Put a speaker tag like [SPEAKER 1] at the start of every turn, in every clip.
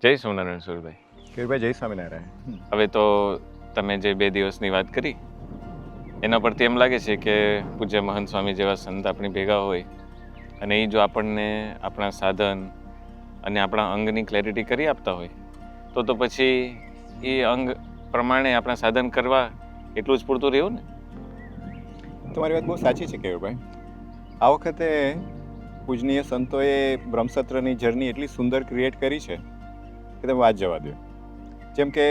[SPEAKER 1] જય સ્વામિનારાયણ સુરભાઈ.
[SPEAKER 2] કેરભાઈ જય સ્વામિનારાયણ.
[SPEAKER 1] હવે તો તમે જે 2 દિવસની વાત કરી એના પરથી એમ લાગે છે કે પૂજ્ય મહંત સ્વામી જેવા સંત આપણી ભેગા હોય અને એ જો આપણને આપણા સાધન અને આપણા અંગની ક્લેરિટી કરી આપતા હોય તો પછી એ અંગ પ્રમાણે આપણા સાધન કરવા એટલું જ પૂરતું રહ્યું ને.
[SPEAKER 2] તમારી વાત બહુ સાચી છે કેરભાઈ. આ વખતે પૂજનીય સંતોએ બ્રહ્મસત્રની જર્ની એટલી સુંદર ક્રિએટ કરી છે કે તમે વાત જવા દો. જેમ કે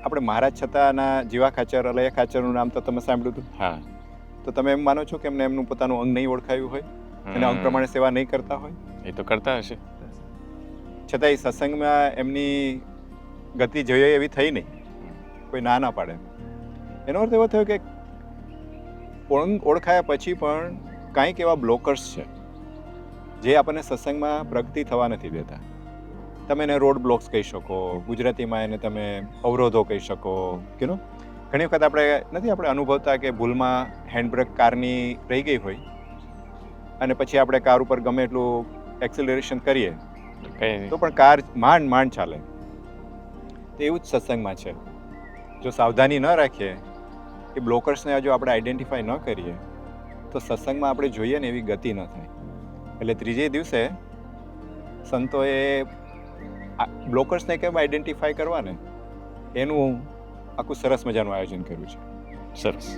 [SPEAKER 2] આપણે મહારાજ છતાંના જીવા ખાચર અલૈયા ખાચરનું નામ તો તમે સાંભળ્યું હતું.
[SPEAKER 1] હા.
[SPEAKER 2] તો તમે એમ માનો છો કે એમને એમનું પોતાનું અંગ નહીં ઓળખાયું હોય અને અંગ પ્રમાણે સેવા નહીં કરતા હોય?
[SPEAKER 1] એ તો કરતા હશે,
[SPEAKER 2] છતાં એ સત્સંગમાં એમની ગતિ જોઈએ એવી થઈ નહીં, કોઈ ના પાડે. એનો અર્થ એવો થયો કે અંગ ઓળખાયા પછી પણ કાંઈક એવા બ્લોકર્સ છે જે આપણને સત્સંગમાં પ્રગતિ થવા નથી દેતા. તમે એને રોડ બ્લોક્સ કહી શકો, ગુજરાતીમાં એને તમે અવરોધો કહી શકો. કે ઘણી વખત આપણે અનુભવતા કે ભૂલમાં હેન્ડબ્રેક કારની રહી ગઈ હોય અને પછી આપણે કાર ઉપર ગમે એટલું એક્સિલરેશન કરીએ તો પણ કાર માંડ ચાલે. તો એવું જ સત્સંગમાં છે. જો સાવધાની ન રાખીએ, એ બ્લોકર્સને જો આપણે આઈડેન્ટિફાઈ ન કરીએ તો સત્સંગમાં આપણે જોઈએ ને એવી ગતિ ન થાય. એટલે ત્રીજે દિવસે સંતોએ બ્લોકર્સને કેમ આઈડેન્ટિફાઈ કરવા ને એનું આખું સરસ મજાનું આયોજન કર્યું છે.
[SPEAKER 1] સરસ.